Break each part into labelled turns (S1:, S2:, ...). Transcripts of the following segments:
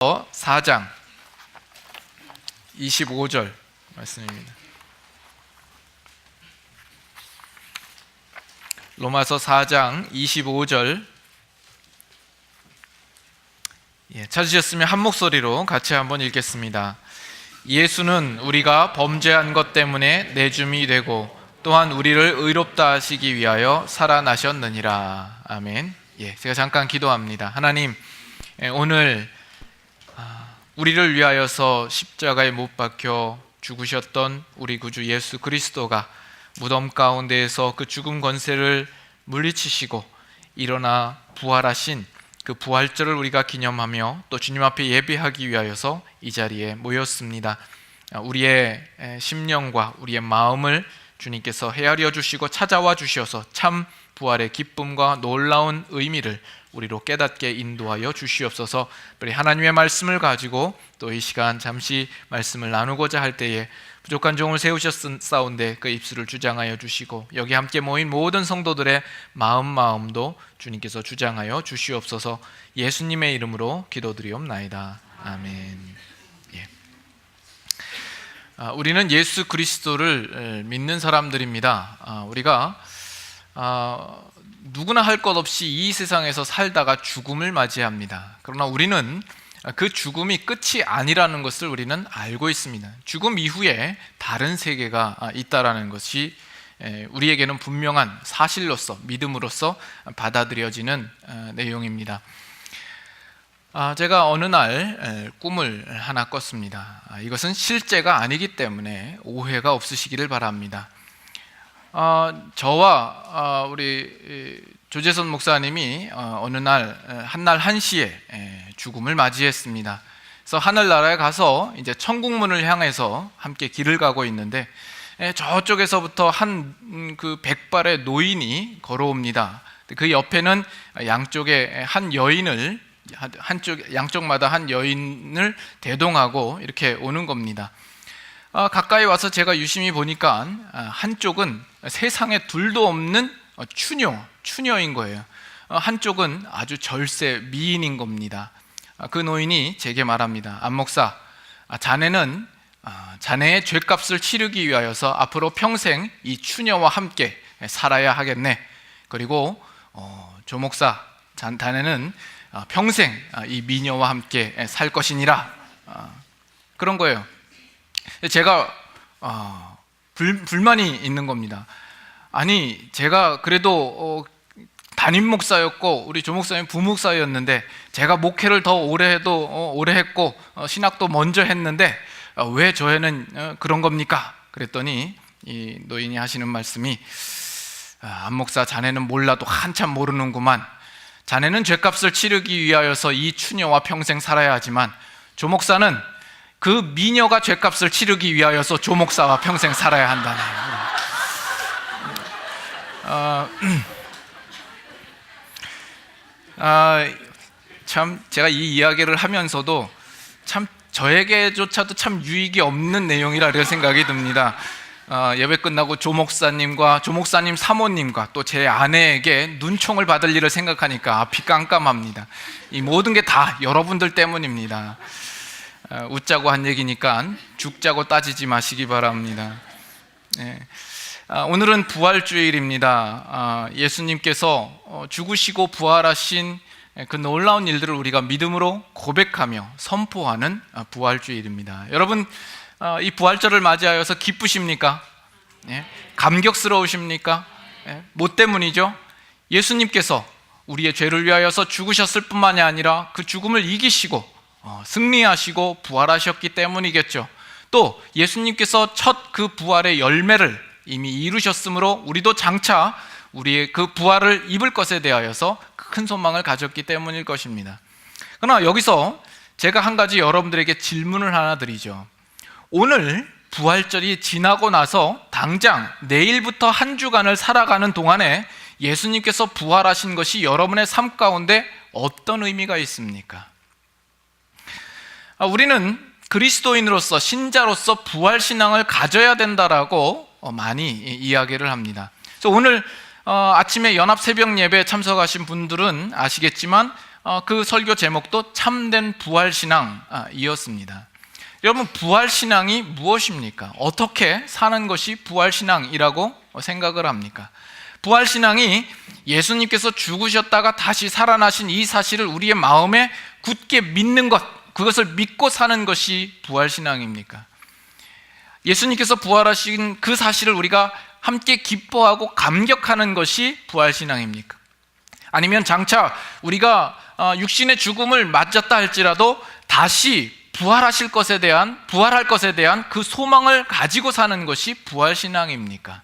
S1: 4장 25절 말씀입니다. 로마서 4장 25절 찾으셨으면 한 목소리로 같이 한번 읽겠습니다. 예수는 우리가 범죄한 것 때문에 내줌이 되고 또한 우리를 의롭다 하시기 위하여 살아나셨느니라. 아멘. 제가 잠깐 기도합니다. 하나님, 오늘 우리를 위하여서 십자가에 못 박혀 죽으셨던 우리 구주 예수 그리스도가 무덤 가운데에서 그 죽음 권세를 물리치시고 일어나 부활하신 그 부활절을 우리가 기념하며 또 주님 앞에 예배하기 위하여서 이 자리에 모였습니다. 우리의 심령과 우리의 마음을 주님께서 헤아려 주시고 찾아와 주셔서 참 부활의 기쁨과 놀라운 의미를 우리로 깨닫게 인도하여 주시옵소서. 우리 하나님의 말씀을 가지고 또 이 시간 잠시 말씀을 나누고자 할 때에 부족한 종을 세우셨사온데 그 입술을 주장하여 주시고 여기 함께 모인 모든 성도들의 마음도 주님께서 주장하여 주시옵소서. 예수님의 이름으로 기도드리옵나이다. 아멘. 우리는 예수 그리스도를 믿는 사람들입니다. 우리가 누구나 할 것 없이 이 세상에서 살다가 죽음을 맞이합니다. 그러나 우리는 그 죽음이 끝이 아니라는 것을 우리는 알고 있습니다. 죽음 이후에 다른 세계가 있다라는 것이 우리에게는 분명한 사실로서 믿음으로써 받아들여지는 내용입니다. 제가 어느 날 꿈을 하나 꿨습니다. 이것은 실제가 아니기 때문에 오해가 없으시기를 바랍니다. 저와 우리 조재선 목사님이 어느 날 한날 1시에 죽음을 맞이했습니다. 그래서 하늘나라에 가서 이제 천국문을 향해서 함께 길을 가고 있는데 저쪽에서부터 그 백발의 노인이 걸어옵니다. 그 옆에는 양쪽에 한 여인을 양쪽마다 한 여인을 대동하고 이렇게 오는 겁니다. 가까이 와서 제가 유심히 보니까 한쪽은 세상에 둘도 없는 추녀인 거예요. 한쪽은 아주 절세 미인인 겁니다. 그 노인이 제게 말합니다. 안 목사, 자네는 자네의 죄값을 치르기 위하여서 앞으로 평생 이 추녀와 함께 살아야 하겠네. 그리고 조 목사, 자네는 평생 이 미녀와 함께 살 것이니라. 그런 거예요. 제가 불만이 있는 겁니다. 아니, 제가 그래도 담임 목사였고 우리 조 목사님 부목사였는데 제가 목회를 더 오래 했고 신학도 먼저 했는데 왜 저에는 그런 겁니까? 그랬더니 이 노인이 하시는 말씀이, 안 목사, 자네는 몰라도 한참 모르는구만. 자네는 죄값을 치르기 위하여서 이 추녀와 평생 살아야 하지만 조 목사는 그 미녀가 죄값을 치르기 위하여서 조 목사와 평생 살아야 한다네. 참 제가 이 이야기를 하면서도 참 저에게조차도 참 유익이 없는 내용이라 생각이 듭니다. 예배 끝나고 조 목사님과 조 목사님 사모님과 또 제 아내에게 눈총을 받을 일을 생각하니까 앞이 깜깜합니다. 이 모든 게 다 여러분들 때문입니다. 웃자고 한 얘기니까 죽자고 따지지 마시기 바랍니다. 오늘은 부활주일입니다. 예수님께서 죽으시고 부활하신 그 놀라운 일들을 우리가 믿음으로 고백하며 선포하는 부활주일입니다. 여러분, 이 부활절을 맞이하여서 기쁘십니까? 감격스러우십니까? 뭐 때문이죠? 예수님께서 우리의 죄를 위하여서 죽으셨을 뿐만이 아니라 그 죽음을 이기시고 승리하시고 부활하셨기 때문이겠죠. 또 예수님께서 첫 그 부활의 열매를 이미 이루셨으므로 우리도 장차 우리의 그 부활을 입을 것에 대하여서 큰 소망을 가졌기 때문일 것입니다. 그러나 여기서 제가 한 가지 여러분들에게 질문을 하나 드리죠. 오늘 부활절이 지나고 나서 당장 내일부터 한 주간을 살아가는 동안에 예수님께서 부활하신 것이 여러분의 삶 가운데 어떤 의미가 있습니까? 우리는 그리스도인으로서, 신자로서 부활신앙을 가져야 된다라고 많이 이야기를 합니다. 그래서 오늘 아침에 연합 새벽 예배에 참석하신 분들은 아시겠지만 그 설교 제목도 참된 부활신앙이었습니다. 여러분, 부활신앙이 무엇입니까? 어떻게 사는 것이 부활신앙이라고 생각을 합니까? 부활신앙이 예수님께서 죽으셨다가 다시 살아나신 이 사실을 우리의 마음에 굳게 믿는 것, 그것을 믿고 사는 것이 부활신앙입니까? 예수님께서 부활하신 그 사실을 우리가 함께 기뻐하고 감격하는 것이 부활신앙입니까? 아니면 장차 우리가 육신의 죽음을 맞았다 할지라도 다시 부활할 것에 대한 그 소망을 가지고 사는 것이 부활신앙입니까?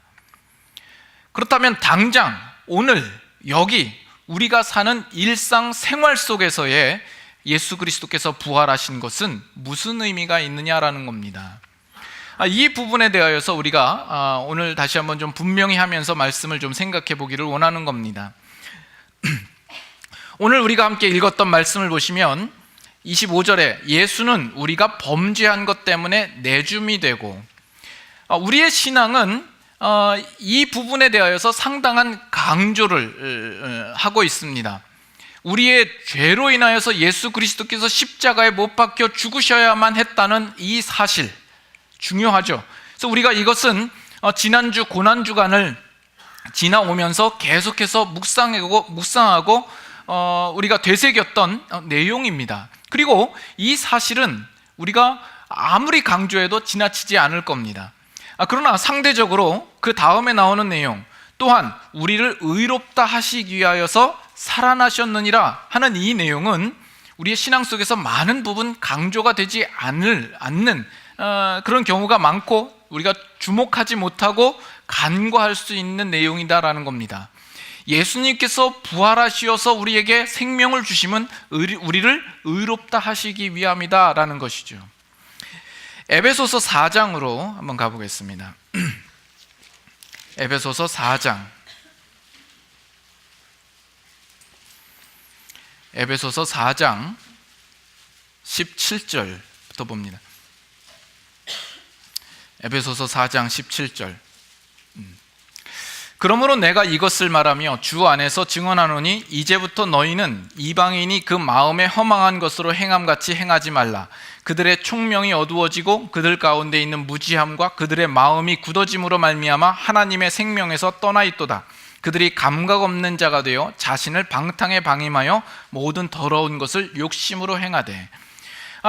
S1: 그렇다면 당장 오늘 여기 우리가 사는 일상생활 속에서의 예수 그리스도께서 부활하신 것은 무슨 의미가 있느냐라는 겁니다. 이 부분에 대하여서 우리가 오늘 다시 한번 좀 분명히 하면서 말씀을 좀 생각해 보기를 원하는 겁니다. 오늘 우리가 함께 읽었던 말씀을 보시면 25절에 예수는 우리가 범죄한 것 때문에 내줌이 되고, 우리의 신앙은 이 부분에 대하여서 상당한 강조를 하고 있습니다. 우리의 죄로 인하여서 예수 그리스도께서 십자가에 못 박혀 죽으셔야만 했다는 이 사실 중요하죠. 그래서 우리가 이것은 지난주 고난주간을 지나오면서 계속해서 묵상하고 우리가 되새겼던 내용입니다. 그리고 이 사실은 우리가 아무리 강조해도 지나치지 않을 겁니다. 그러나 상대적으로 그 다음에 나오는 내용 또한 우리를 의롭다 하시기 위하여서 살아나셨느니라 하는 이 내용은 우리의 신앙 속에서 많은 부분 강조가 되지 않는 그런 경우가 많고 우리가 주목하지 못하고 간과할 수 있는 내용이다라는 겁니다. 예수님께서 부활하시어서 우리에게 생명을 주심은 우리를 의롭다 하시기 위함이다라는 것이죠. 에베소서 4장으로 한번 가보겠습니다. 에베소서 4장, 에베소서 4장 17절부터 봅니다. 에베소서 4장 17절. 그러므로 내가 이것을 말하며 주 안에서 증언하노니 이제부터 너희는 이방인이 그 마음에 허망한 것으로 행함같이 행하지 말라. 그들의 총명이 어두워지고 그들 가운데 있는 무지함과 그들의 마음이 굳어짐으로 말미암아 하나님의 생명에서 떠나 있도다. 그들이 감각 없는 자가 되어 자신을 방탕에 방임하여 모든 더러운 것을 욕심으로 행하되.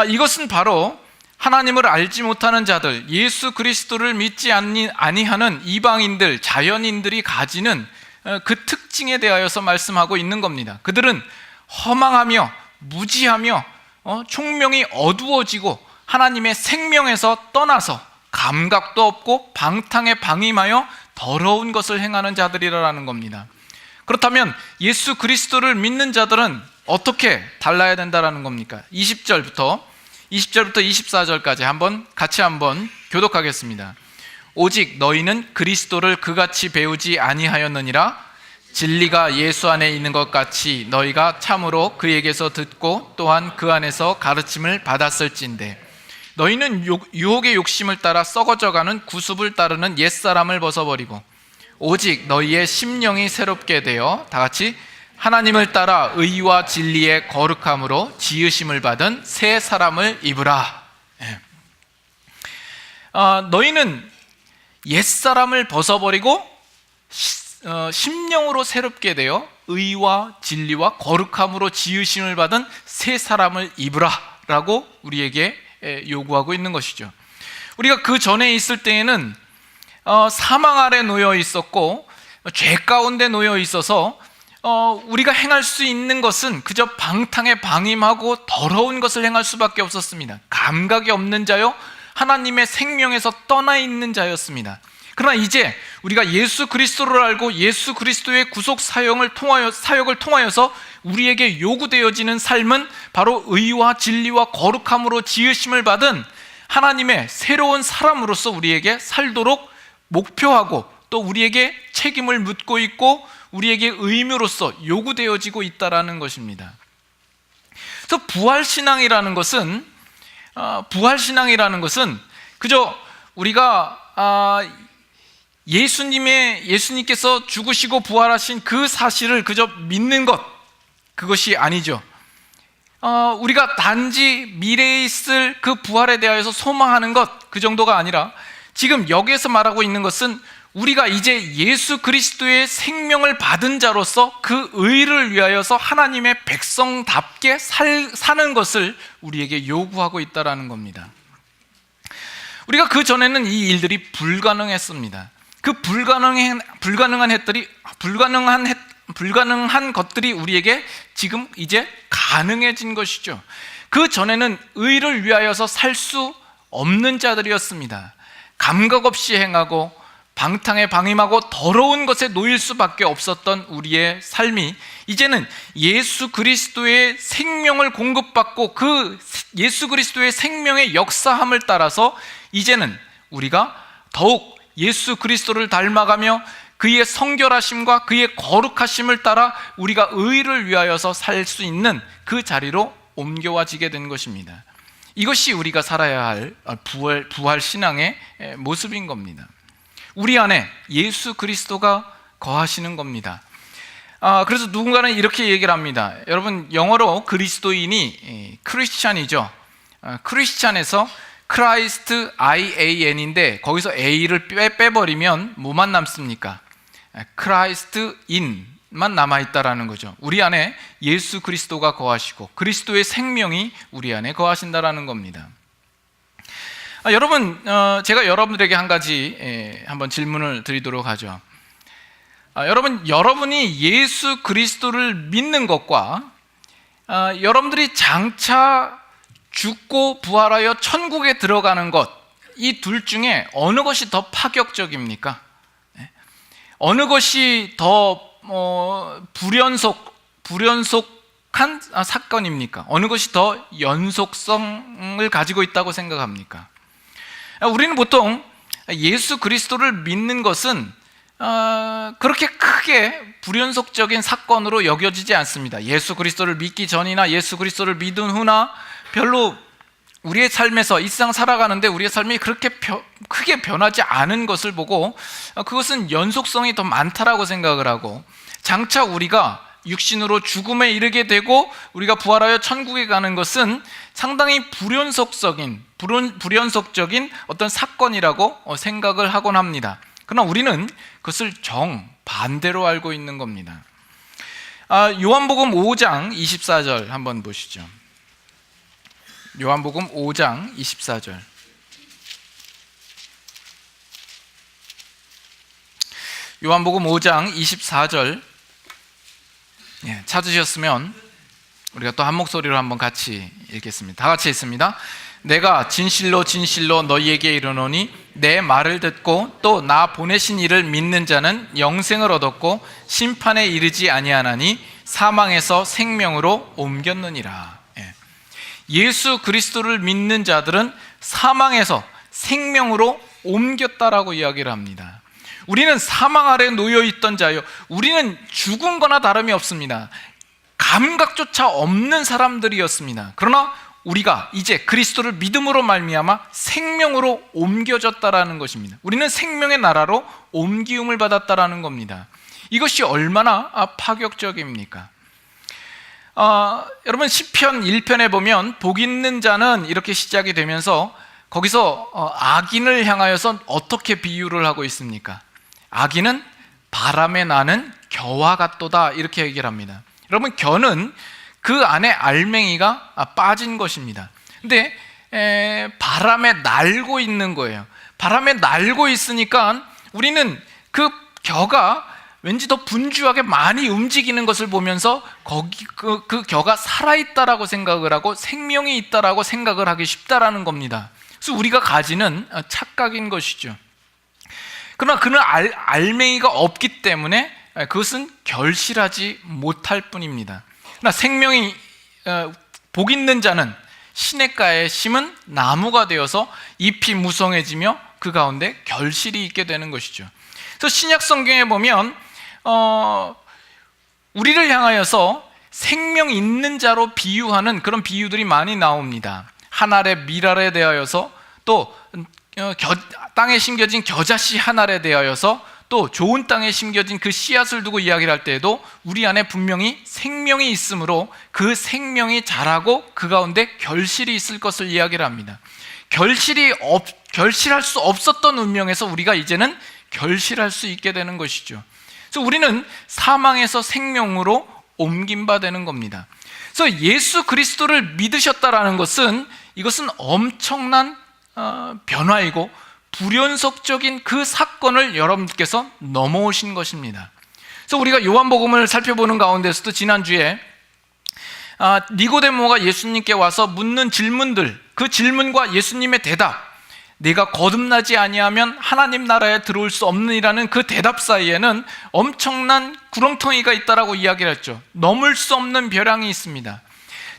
S1: 이것은 바로 하나님을 알지 못하는 자들, 예수 그리스도를 믿지 아니하는 이방인들, 자연인들이 가지는 그 특징에 대하여서 말씀하고 있는 겁니다. 그들은 허망하며 무지하며 총명이 어두워지고 하나님의 생명에서 떠나서 감각도 없고 방탕에 방임하여 더러운 것을 행하는 자들이라는 겁니다. 그렇다면 예수 그리스도를 믿는 자들은 어떻게 달라야 된다는 겁니까? 20절부터 24절까지 같이 한번 교독하겠습니다. 오직 너희는 그리스도를 그같이 배우지 아니하였느니라. 진리가 예수 안에 있는 것 같이 너희가 참으로 그에게서 듣고 또한 그 안에서 가르침을 받았을진데 너희는 유혹의 욕심을 따라 썩어져가는 구습을 따르는 옛사람을 벗어버리고 오직 너희의 심령이 새롭게 되어 다 같이 하나님을 따라 의와 진리의 거룩함으로 지으심을 받은 새 사람을 입으라. 너희는 옛사람을 벗어버리고 심령으로 새롭게 되어 의와 진리와 거룩함으로 지으심을 받은 새 사람을 입으라 라고 우리에게 요구하고 있는 것이죠. 우리가 그 전에 있을 때에는 사망 아래 놓여 있었고 죄 가운데 놓여 있어서 우리가 행할 수 있는 것은 그저 방탕에 방임하고 더러운 것을 행할 수밖에 없었습니다. 감각이 없는 자요, 하나님의 생명에서 떠나 있는 자였습니다. 그러나 이제 우리가 예수 그리스도를 알고 예수 그리스도의 구속 사역을 통하여서 우리에게 요구되어지는 삶은 바로 의와 진리와 거룩함으로 지으심을 받은 하나님의 새로운 사람으로서 우리에게 살도록 목표하고 또 우리에게 책임을 묻고 있고 우리에게 의무로서 요구되어지고 있다라는 것입니다. 그래서 부활신앙이라는 것은 그저 우리가 예수님께서 죽으시고 부활하신 그 사실을 그저 믿는 것, 그것이 아니죠. 우리가 단지 미래에 있을 그 부활에 대하여서 소망하는 것, 그 정도가 아니라 지금 여기에서 말하고 있는 것은 우리가 이제 예수 그리스도의 생명을 받은 자로서 그 의를 위하여서 하나님의 백성답게 사는 것을 우리에게 요구하고 있다는 겁니다. 우리가 그 전에는 이 일들이 불가능했습니다. 그 불가능한 것들이 우리에게 지금 이제 가능해진 것이죠. 그 전에는 의를 위하여서 살 수 없는 자들이었습니다. 감각 없이 행하고 방탕에 방임하고 더러운 것에 놓일 수밖에 없었던 우리의 삶이 이제는 예수 그리스도의 생명을 공급받고 그 예수 그리스도의 생명의 역사함을 따라서 이제는 우리가 더욱 예수 그리스도를 닮아가며 그의 성결하심과 그의 거룩하심을 따라 우리가 의를 위하여서 살 수 있는 그 자리로 옮겨와지게 된 것입니다. 이것이 우리가 살아야 할 부활 신앙의 모습인 겁니다. 우리 안에 예수 그리스도가 거하시는 겁니다. 그래서 누군가는 이렇게 얘기를 합니다. 여러분, 영어로 그리스도인이 크리스찬이죠. 크리스찬에서 크라이스트 IAN인데 거기서 A를 빼버리면 뭐만 남습니까? 크라이스트 인만 남아있다라는 거죠. 우리 안에 예수 그리스도가 거하시고 그리스도의 생명이 우리 안에 거하신다라는 겁니다. 여러분, 제가 여러분들에게 한 가지 한번 질문을 드리도록 하죠. 여러분이 예수 그리스도를 믿는 것과 여러분들이 장차 죽고 부활하여 천국에 들어가는 것, 이 둘 중에 어느 것이 더 파격적입니까? 어느 것이 더 불연속한 사건입니까? 어느 것이 더 연속성을 가지고 있다고 생각합니까? 우리는 보통 예수 그리스도를 믿는 것은 그렇게 크게 불연속적인 사건으로 여겨지지 않습니다. 예수 그리스도를 믿기 전이나 예수 그리스도를 믿은 후나 별로 우리의 삶에서 이 세상 살아가는데 우리의 삶이 그렇게 크게 변하지 않은 것을 보고 그것은 연속성이 더 많다라고 생각을 하고, 장차 우리가 육신으로 죽음에 이르게 되고 우리가 부활하여 천국에 가는 것은 상당히 불연속적인 어떤 사건이라고 생각을 하곤 합니다. 그러나 우리는 그것을 정반대로 알고 있는 겁니다. 요한복음 5장 24절 한번 보시죠. 요한복음 5장 24절. 요한복음 5장 24절 찾으셨으면 우리가 또 한 목소리로 한번 같이 읽겠습니다. 다 같이 읽습니다. 내가 진실로 진실로 너희에게 이르노니 내 말을 듣고 또 나 보내신 이를 믿는 자는 영생을 얻었고 심판에 이르지 아니하나니 사망에서 생명으로 옮겼느니라. 예수 그리스도를 믿는 자들은 사망에서 생명으로 옮겼다라고 이야기를 합니다. 우리는 사망 아래 놓여 있던 자요, 우리는 죽은 거나 다름이 없습니다. 감각조차 없는 사람들이었습니다. 그러나 우리가 이제 그리스도를 믿음으로 말미암아 생명으로 옮겨졌다라는 것입니다. 우리는 생명의 나라로 옮기움을 받았다라는 겁니다. 이것이 얼마나 파격적입니까? 여러분, 시편 1편에 보면 복 있는 자는 이렇게 시작이 되면서 거기서 악인을 향하여서 어떻게 비유를 하고 있습니까? 악인은 바람에 나는 겨와 같도다, 이렇게 얘기를 합니다. 여러분, 겨는 그 안에 알맹이가 빠진 것입니다. 근데 바람에 날고 있는 거예요. 바람에 날고 있으니까 우리는 그 겨가 왠지 더 분주하게 많이 움직이는 것을 보면서 그 겨가 살아있다라고 생각을 하고 생명이 있다라고 생각을 하기 쉽다라는 겁니다. 그래서 우리가 가지는 착각인 것이죠. 그러나 그는 알맹이가 없기 때문에 그것은 결실하지 못할 뿐입니다. 그러나 생명이 복 있는 자는 시냇가에 심은 나무가 되어서 잎이 무성해지며 그 가운데 결실이 있게 되는 것이죠. 그래서 신약 성경에 보면 우리를 향하여서 생명 있는 자로 비유하는 그런 비유들이 많이 나옵니다. 한 알의 밀알에 대하여서, 또 땅에 심겨진 겨자씨 한 알에 대하여서, 또 또 좋은 땅에 심겨진 그 씨앗을 두고 이야기를 할 때에도 우리 안에 분명히 생명이 있으므로 그 생명이 자라고 그 가운데 결실이 있을 것을 이야기를 합니다. 결실할 수 없었던 운명에서 우리가 이제는 결실할 수 있게 되는 것이죠. 그래서 우리는 사망에서 생명으로 옮긴 바 되는 겁니다. 그래서 예수 그리스도를 믿으셨다라는 것은 이것은 엄청난 변화이고 불연속적인 그 사건을 여러분께서 넘어오신 것입니다. 그래서 우리가 요한복음을 살펴보는 가운데서도 지난주에 니고데모가 예수님께 와서 묻는 질문들, 그 질문과 예수님의 대답, 내가 거듭나지 아니하면 하나님 나라에 들어올 수 없느니라는 그 대답 사이에는 엄청난 구렁텅이가 있다라고 이야기를 했죠. 넘을 수 없는 벼랑이 있습니다.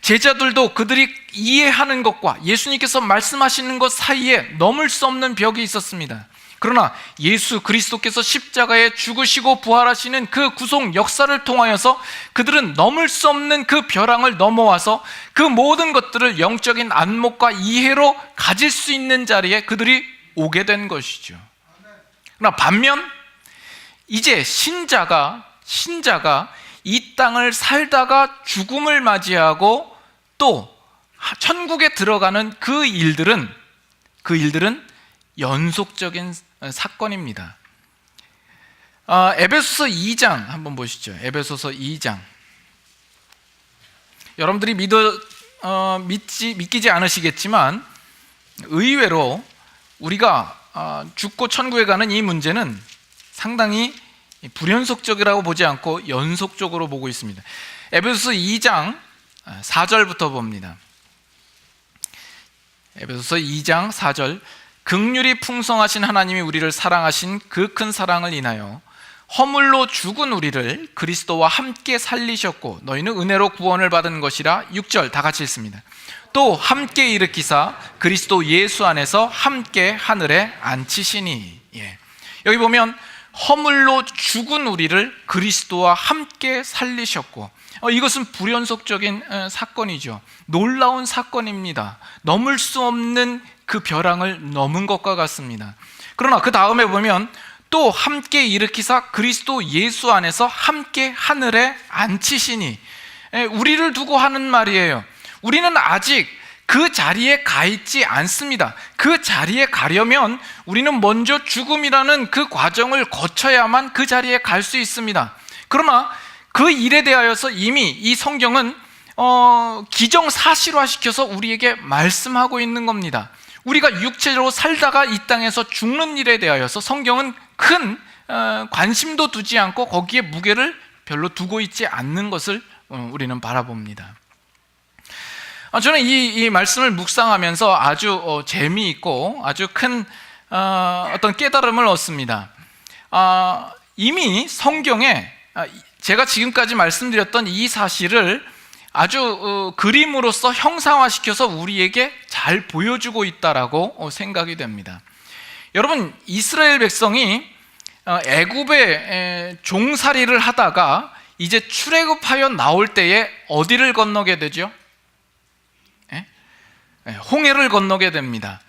S1: 제자들도 그들이 이해하는 것과 예수님께서 말씀하시는 것 사이에 넘을 수 없는 벽이 있었습니다. 그러나 예수 그리스도께서 십자가에 죽으시고 부활하시는 그 구속 역사를 통하여서 그들은 넘을 수 없는 그 벼랑을 넘어와서 그 모든 것들을 영적인 안목과 이해로 가질 수 있는 자리에 그들이 오게 된 것이죠. 그러나 반면 이제 신자가 이 땅을 살다가 죽음을 맞이하고 또 천국에 들어가는 그 일들은 연속적인 사건입니다. 에베소서 2장 한번 보시죠. 에베소서 2장. 여러분들이 믿기지 않으시겠지만 의외로 우리가 죽고 천국에 가는 이 문제는 상당히 불연속적이라고 보지 않고 연속적으로 보고 있습니다. 에베소서 2장 4절부터 봅니다. 에베소서 2장 4절. 긍휼이 풍성하신 하나님이 우리를 사랑하신 그 큰 사랑을 인하여 허물로 죽은 우리를 그리스도와 함께 살리셨고 너희는 은혜로 구원을 받은 것이라. 6절 다 같이 읽습니다. 또 함께 일으키사 그리스도 예수 안에서 함께 하늘에 앉히시니. 여기 보면 허물로 죽은 우리를 그리스도와 함께 살리셨고, 이것은 불연속적인 사건이죠. 놀라운 사건입니다. 넘을 수 없는 그 벼랑을 넘은 것과 같습니다. 그러나 그 다음에 보면 또 함께 일으키사 그리스도 예수 안에서 함께 하늘에 앉히시니. 우리를 두고 하는 말이에요. 우리는 아직 그 자리에 가 있지 않습니다. 그 자리에 가려면 우리는 먼저 죽음이라는 그 과정을 거쳐야만 그 자리에 갈 수 있습니다. 그러나 그 일에 대하여서 이미 이 성경은 기정사실화시켜서 우리에게 말씀하고 있는 겁니다. 우리가 육체로 살다가 이 땅에서 죽는 일에 대하여서 성경은 큰 관심도 두지 않고 거기에 무게를 별로 두고 있지 않는 것을 우리는 바라봅니다. 저는 이 말씀을 묵상하면서 아주 재미있고 아주 큰 어떤 깨달음을 얻습니다. 이미 성경에 제가 지금까지 말씀드렸던 이 사실을 아주 그림으로서 형상화시켜서 우리에게 잘 보여주고 있다라고 생각이 됩니다. 여러분, 이스라엘 백성이 애굽에 종살이를 하다가 이제 출애굽하여 나올 때에 어디를 건너게 되죠? 홍해를 건너게 됩니다.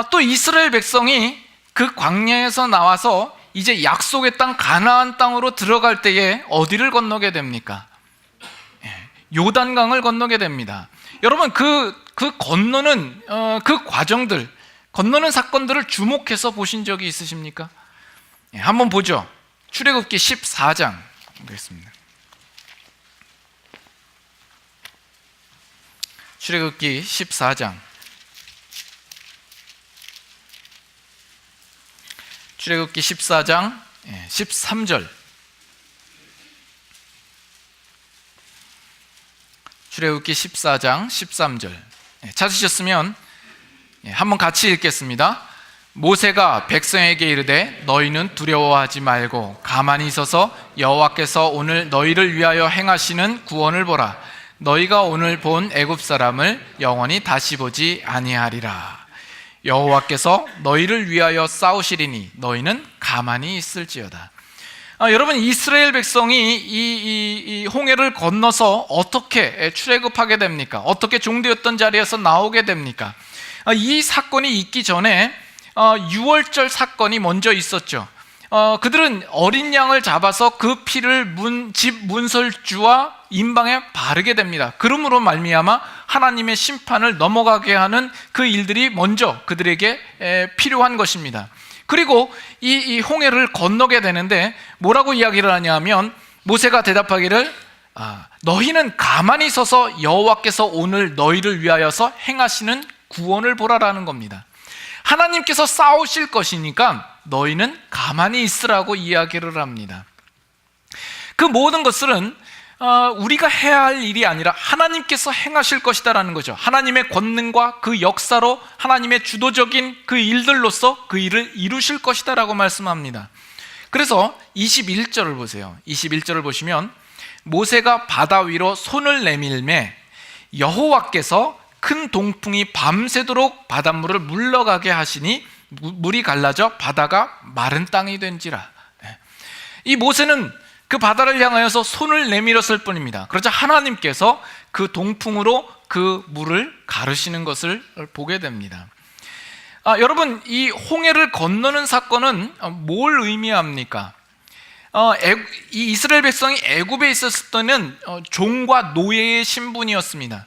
S1: 또 이스라엘 백성이 그 광야에서 나와서 이제 약속의 땅 가나안 땅으로 들어갈 때에 어디를 건너게 됩니까? 요단강을 건너게 됩니다. 여러분, 그 건너는 그 과정들, 건너는 사건들을 주목해서 보신 적이 있으십니까? 한번 보죠. 출애굽기 14장 보겠습니다. 출애굽기 14장. 출애굽기 14장 13절. 출애굽기 14장 13절. 찾으셨으면 한번 같이 읽겠습니다. 모세가 백성에게 이르되 너희는 두려워하지 말고 가만히 서서 여호와께서 오늘 너희를 위하여 행하시는 구원을 보라. 너희가 오늘 본 애굽 사람을 영원히 다시 보지 아니하리라. 여호와께서 너희를 위하여 싸우시리니 너희는 가만히 있을지어다. 여러분, 이스라엘 백성이 이 홍해를 건너서 어떻게 출애굽하게 됩니까? 어떻게 종되었던 자리에서 나오게 됩니까? 이 사건이 있기 전에 유월절 사건이 먼저 있었죠. 그들은 어린 양을 잡아서 그 피를 집 문설주와 임방에 바르게 됩니다. 그러므로 말미암아 하나님의 심판을 넘어가게 하는 그 일들이 먼저 그들에게 필요한 것입니다. 그리고 이 홍해를 건너게 되는데 뭐라고 이야기를 하냐면, 모세가 대답하기를 너희는 가만히 서서 여호와께서 오늘 너희를 위하여서 행하시는 구원을 보라라는 겁니다. 하나님께서 싸우실 것이니까 너희는 가만히 있으라고 이야기를 합니다. 그 모든 것들은 우리가 해야 할 일이 아니라 하나님께서 행하실 것이다라는 거죠. 하나님의 권능과 그 역사로 하나님의 주도적인 그 일들로서 그 일을 이루실 것이다라고 말씀합니다. 그래서 21절을 보세요. 21절을 보시면, 모세가 바다 위로 손을 내밀매 여호와께서 큰 동풍이 밤새도록 바닷물을 물러가게 하시니 물이 갈라져 바다가 마른 땅이 된지라. 이 모세는 그 바다를 향하여서 손을 내밀었을 뿐입니다. 그러자 하나님께서 그 동풍으로 그 물을 가르시는 것을 보게 됩니다. 여러분, 이 홍해를 건너는 사건은 뭘 의미합니까? 이 이스라엘 백성이 애굽에 있었을 때는 종과 노예의 신분이었습니다.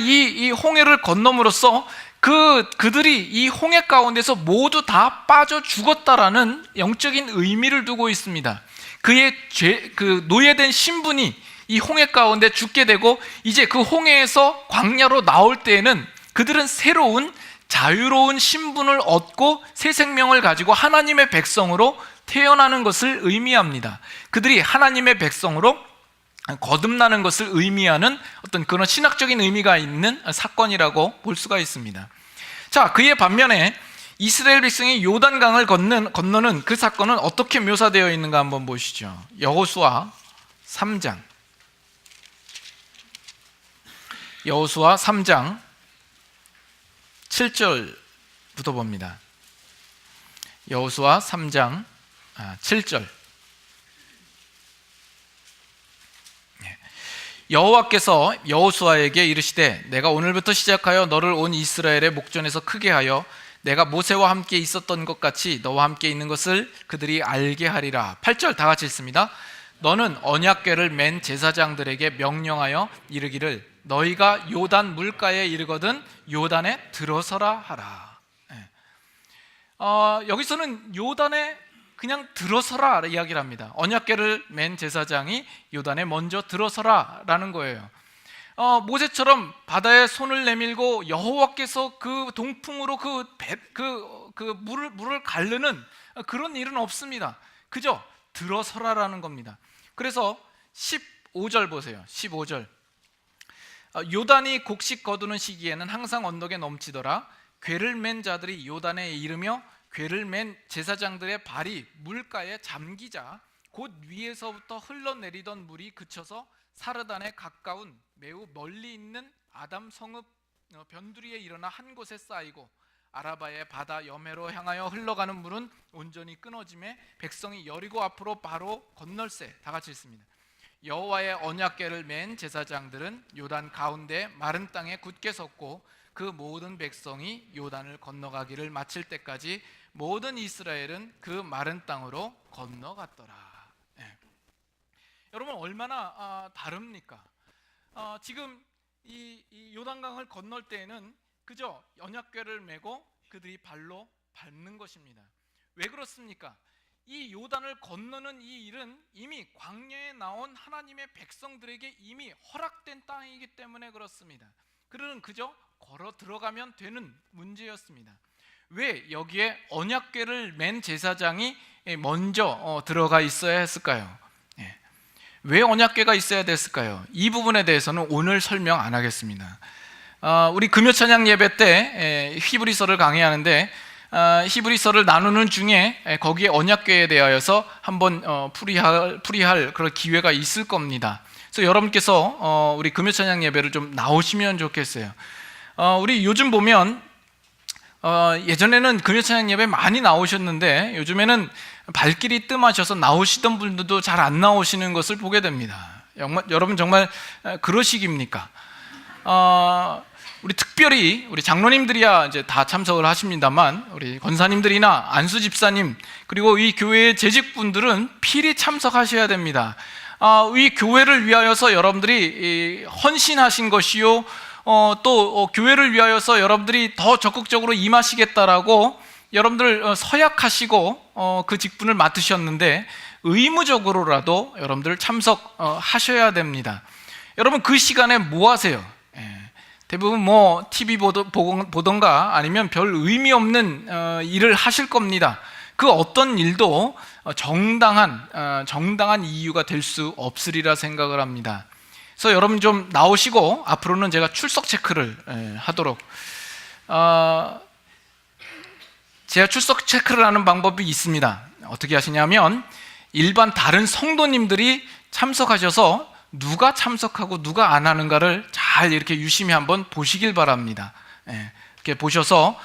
S1: 이 홍해를 건너므로써 그들이 이 홍해 가운데서 모두 다 빠져 죽었다라는 영적인 의미를 두고 있습니다. 그의 그 노예된 신분이 이 홍해 가운데 죽게 되고, 이제 그 홍해에서 광야로 나올 때에는 그들은 새로운 자유로운 신분을 얻고 새 생명을 가지고 하나님의 백성으로 태어나는 것을 의미합니다. 그들이 하나님의 백성으로 거듭나는 것을 의미하는 어떤 그런 신학적인 의미가 있는 사건이라고 볼 수가 있습니다. 자, 그의 반면에 이스라엘 백성이 요단강을 건너는 그 사건은 어떻게 묘사되어 있는가 한번 보시죠. 여호수아 3장 7절부터 봅니다. 여호수아 3장 7절. 여호와께서 여호수아에게 이르시되 내가 오늘부터 시작하여 너를 온 이스라엘의 목전에서 크게 하여 내가 모세와 함께 있었던 것 같이 너와 함께 있는 것을 그들이 알게 하리라. 8절 다 같이 읽습니다. 너는 언약궤를 맨 제사장들에게 명령하여 이르기를 너희가 요단 물가에 이르거든 요단에 들어서라 하라. 여기서는 요단에 그냥 들어서라 이야기를 합니다. 언약궤를 맨 제사장이 요단에 먼저 들어서라 라는 거예요. 모세처럼 바다에 손을 내밀고 여호와께서 그 동풍으로 물을 가르는 그런 일은 없습니다. 그저 들어서라라는 겁니다. 그래서 15절 보세요. 15절. 요단이 곡식 거두는 시기에는 항상 언덕에 넘치더라. 궤를 맨 자들이 요단에 이르며 궤를 맨 제사장들의 발이 물가에 잠기자 곧 위에서부터 흘러내리던 물이 그쳐서 사르단에 가까운 매우 멀리 있는 아담 성읍 변두리에 일어나 한 곳에 쌓이고 아라바의 바다 여매로 향하여 흘러가는 물은 온전히 끊어짐에 백성이 여리고 앞으로 바로 건널세. 다 같이 읽습니다. 여호와의 언약궤를 맨 제사장들은 요단 가운데 마른 땅에 굳게 섰고 그 모든 백성이 요단을 건너가기를 마칠 때까지 모든 이스라엘은 그 마른 땅으로 건너갔더라. 여러분, 얼마나 다릅니까? 지금 이 요단강을 건널 때에는 그저 언약궤를 메고 그들이 발로 밟는 것입니다. 왜 그렇습니까? 이 요단을 건너는 이 일은 이미 광야에 나온 하나님의 백성들에게 이미 허락된 땅이기 때문에 그렇습니다. 그들은 그저 걸어 들어가면 되는 문제였습니다. 왜 여기에 언약궤를 맨 제사장이 먼저 들어가 있어야 했을까요? 왜 언약궤가 있어야 됐을까요? 이 부분에 대해서는 오늘 설명 안 하겠습니다. 우리 금요찬양 예배 때 히브리서를 강의하는데 히브리서를 나누는 중에 거기에 언약궤에 대하여서 한번 풀이할 그런 기회가 있을 겁니다. 그래서 여러분께서 우리 금요찬양 예배를 좀 나오시면 좋겠어요. 우리 요즘 보면 예전에는 금요찬양 예배 많이 나오셨는데 요즘에는 발길이 뜸하셔서 나오시던 분들도 잘 안 나오시는 것을 보게 됩니다. 여러분 정말 그러시깁니까? 우리 특별히 우리 장로님들이야 이제 다 참석을 하십니다만, 우리 권사님들이나 안수 집사님, 그리고 이 교회의 재직분들은 필히 참석하셔야 됩니다. 이 교회를 위하여서 여러분들이 헌신하신 것이요, 또 교회를 위하여서 여러분들이 더 적극적으로 임하시겠다라고 여러분들 서약하시고 그 직분을 맡으셨는데, 의무적으로라도 여러분들 참석하셔야 됩니다. 여러분, 그 시간에 뭐 하세요? 대부분 뭐 TV 보던가 아니면 별 의미 없는 일을 하실 겁니다. 그 어떤 일도 정당한 이유가 될 수 없으리라 생각을 합니다. 그래서 여러분 좀 나오시고, 앞으로는 제가 출석 체크를 하도록, 제가 출석 체크를 하는 방법이 있습니다. 어떻게 하시냐면, 일반 다른 성도님들이 참석하셔서 누가 참석하고 누가 안 하는가를 잘 이렇게 유심히 한번 보시길 바랍니다. 이렇게 보셔서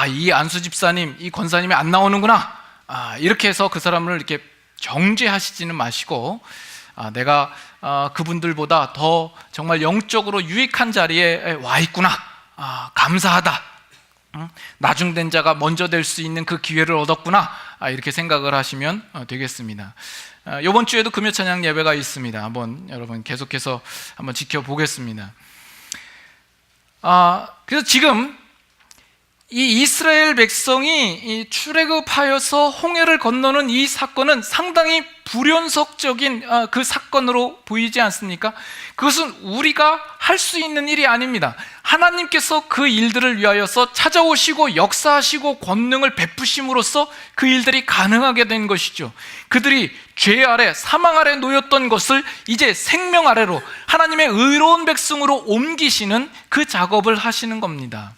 S1: 이 안수 집사님, 이 권사님이 안 나오는구나, 이렇게 해서 그 사람을 이렇게 정죄하시지는 마시고, 내가 그분들보다 더 정말 영적으로 유익한 자리에 와 있구나, 감사하다, 나중된 자가 먼저 될 수 있는 그 기회를 얻었구나, 이렇게 생각을 하시면 되겠습니다. 이번 주에도 금요 찬양 예배가 있습니다. 한번 여러분 계속해서 한번 지켜보겠습니다. 그래서 지금 이 이스라엘 백성이 출애굽하여서 홍해를 건너는 이 사건은 상당히 불연속적인 그 사건으로 보이지 않습니까? 그것은 우리가 할 수 있는 일이 아닙니다. 하나님께서 그 일들을 위하여서 찾아오시고 역사하시고 권능을 베푸심으로써 그 일들이 가능하게 된 것이죠. 그들이 죄 아래, 사망 아래 놓였던 것을 이제 생명 아래로, 하나님의 의로운 백성으로 옮기시는 그 작업을 하시는 겁니다.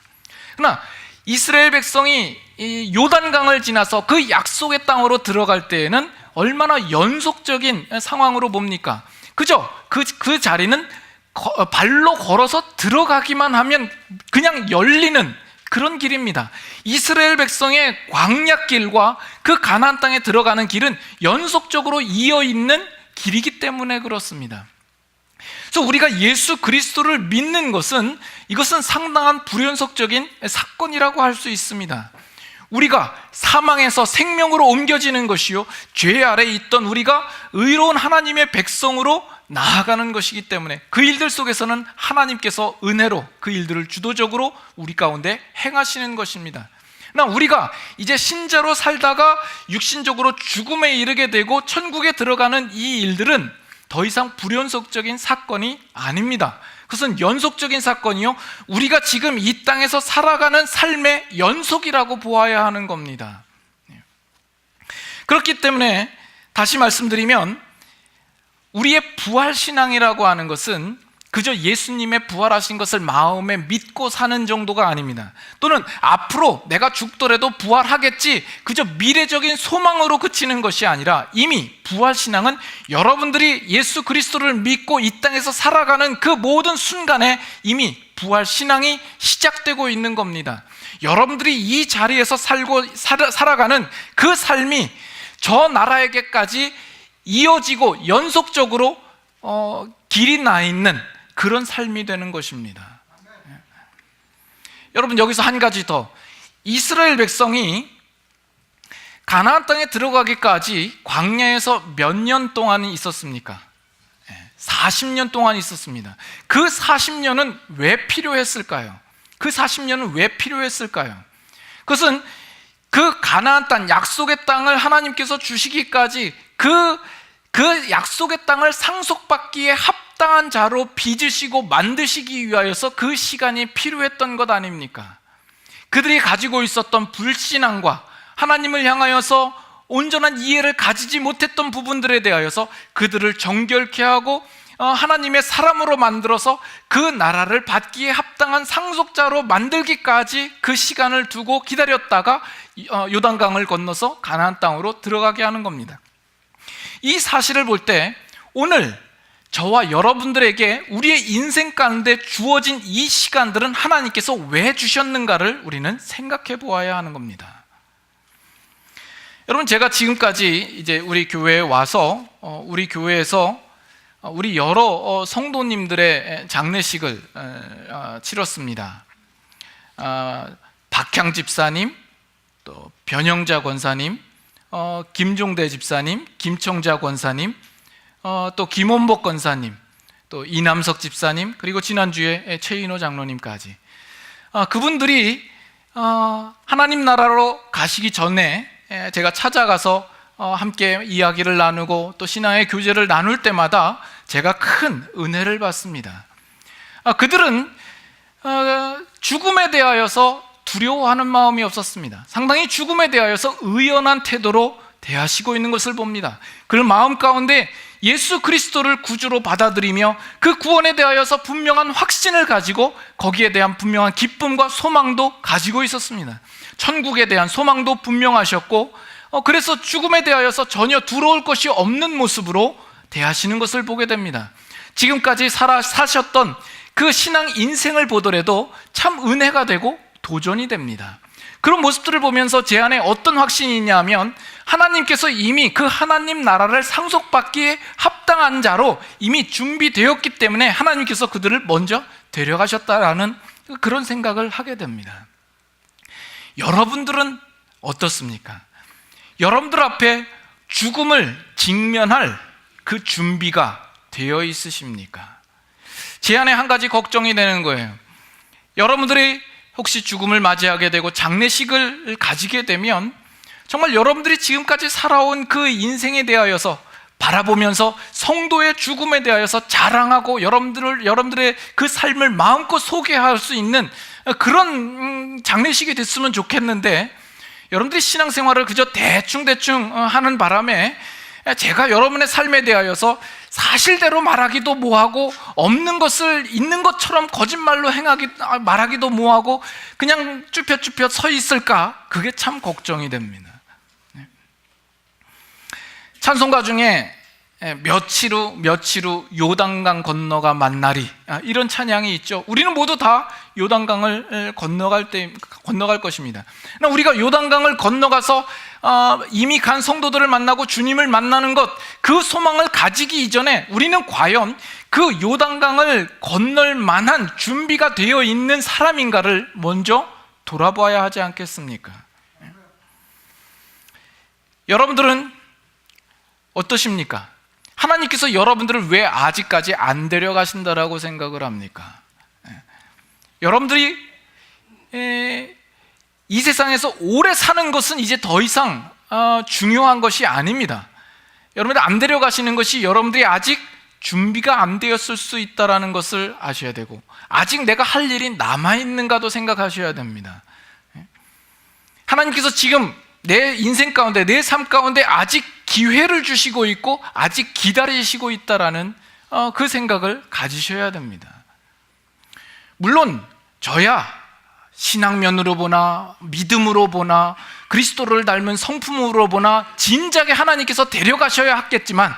S1: 그러나 이스라엘 백성이 이 요단강을 지나서 그 약속의 땅으로 들어갈 때에는 얼마나 연속적인 상황으로 봅니까? 그죠? 그 자리는 발로 걸어서 들어가기만 하면 그냥 열리는 그런 길입니다. 이스라엘 백성의 광야길과 그 가나안 땅에 들어가는 길은 연속적으로 이어 있는 길이기 때문에 그렇습니다. 그래서 우리가 예수 그리스도를 믿는 것은, 이것은 상당한 불연속적인 사건이라고 할 수 있습니다. 우리가 사망에서 생명으로 옮겨지는 것이요, 죄 아래에 있던 우리가 의로운 하나님의 백성으로 나아가는 것이기 때문에 그 일들 속에서는 하나님께서 은혜로 그 일들을 주도적으로 우리 가운데 행하시는 것입니다. 그러나 우리가 이제 신자로 살다가 육신적으로 죽음에 이르게 되고 천국에 들어가는 이 일들은 더 이상 불연속적인 사건이 아닙니다. 그것은 연속적인 사건이요, 우리가 지금 이 땅에서 살아가는 삶의 연속이라고 보아야 하는 겁니다. 그렇기 때문에 다시 말씀드리면, 우리의 부활신앙이라고 하는 것은 그저 예수님의 부활하신 것을 마음에 믿고 사는 정도가 아닙니다. 또는 앞으로 내가 죽더라도 부활하겠지, 그저 미래적인 소망으로 그치는 것이 아니라, 이미 부활신앙은 여러분들이 예수 그리스도를 믿고 이 땅에서 살아가는 그 모든 순간에 이미 부활신앙이 시작되고 있는 겁니다. 여러분들이 이 자리에서 살아가는 그 삶이 저 나라에게까지 이어지고 연속적으로 길이 나 있는 그런 삶이 되는 것입니다. 여러분, 여기서 한 가지 더, 이스라엘 백성이 가나안 땅에 들어가기까지 광야에서 몇 년 동안 있었습니까? 40년 동안 있었습니다. 그 40년은 왜 필요했을까요? 그 40년은 왜 필요했을까요? 그것은 그 가나안 땅, 약속의 땅을 하나님께서 주시기까지 그 약속의 땅을 상속받기에 합당한 자로 빚으시고 만드시기 위하여서 그 시간이 필요했던 것 아닙니까? 그들이 가지고 있었던 불신앙과 하나님을 향하여서 온전한 이해를 가지지 못했던 부분들에 대하여서 그들을 정결케 하고 하나님의 사람으로 만들어서 그 나라를 받기에 합당한 상속자로 만들기까지 그 시간을 두고 기다렸다가 요단강을 건너서 가나안 땅으로 들어가게 하는 겁니다. 이 사실을 볼 때 오늘 저와 여러분들에게 우리의 인생 가운데 주어진 이 시간들은 하나님께서 왜 주셨는가를 우리는 생각해 보아야 하는 겁니다. 여러분, 제가 지금까지 이제 우리 교회에 와서 우리 교회에서 우리 여러 성도님들의 장례식을 치렀습니다. 박향 집사님, 또 변영자 권사님, 김종대 집사님, 김청자 권사님, 또 김원복 권사님, 또 이남석 집사님, 그리고 지난주에 최인호 장로님까지, 그분들이 하나님 나라로 가시기 전에 제가 찾아가서 함께 이야기를 나누고 또 신앙의 교제를 나눌 때마다 제가 큰 은혜를 받습니다. 그들은 죽음에 대하여서 두려워하는 마음이 없었습니다. 상당히 죽음에 대하여서 의연한 태도로 대하시고 있는 것을 봅니다. 그 마음 가운데 예수 그리스도를 구주로 받아들이며 그 구원에 대하여서 분명한 확신을 가지고 거기에 대한 분명한 기쁨과 소망도 가지고 있었습니다. 천국에 대한 소망도 분명하셨고, 그래서 죽음에 대하여서 전혀 두려울 것이 없는 모습으로 대하시는 것을 보게 됩니다. 지금까지 사셨던 그 신앙 인생을 보더라도 참 은혜가 되고 도전이 됩니다. 그런 모습들을 보면서 제 안에 어떤 확신이 있냐면, 하나님께서 이미 그 하나님 나라를 상속받기에 합당한 자로 이미 준비되었기 때문에 하나님께서 그들을 먼저 데려가셨다라는 그런 생각을 하게 됩니다. 여러분들은 어떻습니까? 여러분들 앞에 죽음을 직면할 그 준비가 되어 있으십니까? 제 안에 한 가지 걱정이 되는 거예요. 여러분들이 혹시 죽음을 맞이하게 되고 장례식을 가지게 되면 정말 여러분들이 지금까지 살아온 그 인생에 대하여서 바라보면서 성도의 죽음에 대하여서 자랑하고 여러분들의 그 삶을 마음껏 소개할 수 있는 그런 장례식이 됐으면 좋겠는데, 여러분들이 신앙생활을 그저 대충 하는 바람에 제가 여러분의 삶에 대하여서 사실대로 말하기도 뭐하고, 없는 것을 있는 것처럼 거짓말로 말하기도 뭐하고, 그냥 쭈뼛쭈뼛 서 있을까? 그게 참 걱정이 됩니다. 찬송가 중에 며칠 후 요단강 건너가 만나리, 이런 찬양이 있죠. 우리는 모두 다 요단강을 건너갈 것입니다. 우리가 요단강을 건너가서 이미 간 성도들을 만나고 주님을 만나는 것, 그 소망을 가지기 이전에 우리는 과연 그 요단강을 건널 만한 준비가 되어 있는 사람인가를 먼저 돌아봐야 하지 않겠습니까? 여러분들은 어떠십니까? 하나님께서 여러분들을 왜 아직까지 안 데려가신다라고 생각을 합니까? 여러분들이 이 세상에서 오래 사는 것은 이제 더 이상 중요한 것이 아닙니다. 여러분들 안 데려가시는 것이 여러분들이 아직 준비가 안 되었을 수 있다는 것을 아셔야 되고, 아직 내가 할 일이 남아있는가도 생각하셔야 됩니다. 하나님께서 지금 내 인생 가운데, 내 삶 가운데 아직 기회를 주시고 있고 아직 기다리시고 있다라는 그 생각을 가지셔야 됩니다. 물론 저야 신앙면으로 보나 믿음으로 보나 그리스도를 닮은 성품으로 보나 진작에 하나님께서 데려가셔야 했겠지만,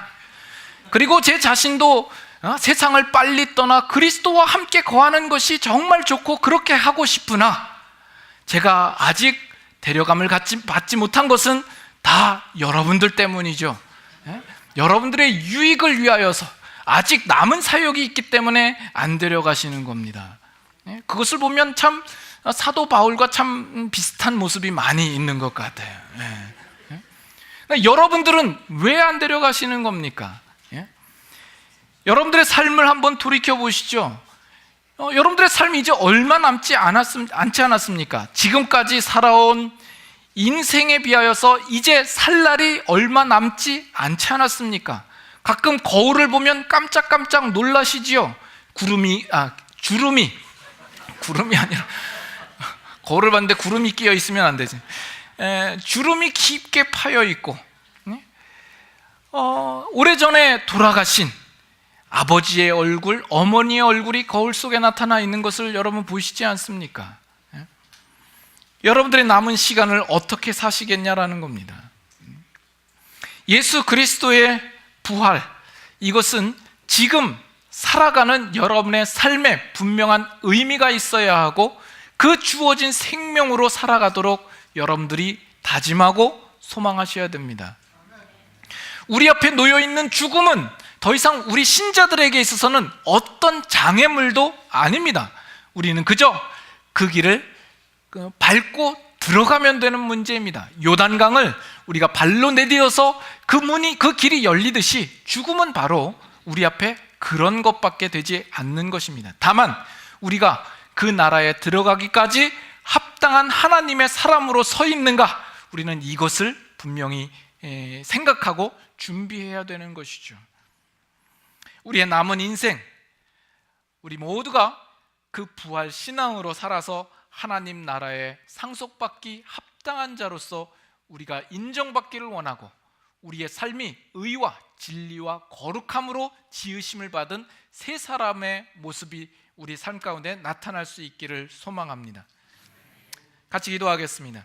S1: 그리고 제 자신도 세상을 빨리 떠나 그리스도와 함께 거하는 것이 정말 좋고 그렇게 하고 싶으나, 제가 아직 데려감을 받지 못한 것은 다 여러분들 때문이죠. 여러분들의 유익을 위하여서 아직 남은 사역이 있기 때문에 안 데려가시는 겁니다. 그것을 보면 참 사도 바울과 참 비슷한 모습이 많이 있는 것 같아요. 여러분들은 왜 안 데려가시는 겁니까? 여러분들의 삶을 한번 돌이켜 보시죠. 여러분들의 삶이 이제 얼마 남지 않지 않았습니까? 지금까지 살아온 인생에 비하여서 이제 살 날이 얼마 남지 않지 않았습니까? 가끔 거울을 보면 깜짝깜짝 놀라시지요. 구름이 아니라 거울을 봤는데 구름이 끼어 있으면 안 되지. 주름이 깊게 파여 있고, 오래전에 돌아가신 아버지의 얼굴, 어머니의 얼굴이 거울 속에 나타나 있는 것을 여러분 보시지 않습니까? 여러분들의 남은 시간을 어떻게 사시겠냐라는 겁니다. 예수 그리스도의 부활, 이것은 지금 살아가는 여러분의 삶에 분명한 의미가 있어야 하고, 그 주어진 생명으로 살아가도록 여러분들이 다짐하고 소망하셔야 됩니다. 우리 앞에 놓여있는 죽음은 더 이상 우리 신자들에게 있어서는 어떤 장애물도 아닙니다. 우리는 그저 그 길을 밟고 들어가면 되는 문제입니다. 요단강을 우리가 발로 내디뎌서 그 길이 열리듯이 죽음은 바로 우리 앞에 그런 것밖에 되지 않는 것입니다. 다만 우리가 그 나라에 들어가기까지 합당한 하나님의 사람으로 서 있는가, 우리는 이것을 분명히 생각하고 준비해야 되는 것이죠. 우리의 남은 인생, 우리 모두가 그 부활 신앙으로 살아서 하나님 나라에 상속받기 합당한 자로서 우리가 인정받기를 원하고, 우리의 삶이 의와 진리와 거룩함으로 지으심을 받은 새 사람의 모습이 우리 삶 가운데 나타날 수 있기를 소망합니다. 같이 기도하겠습니다.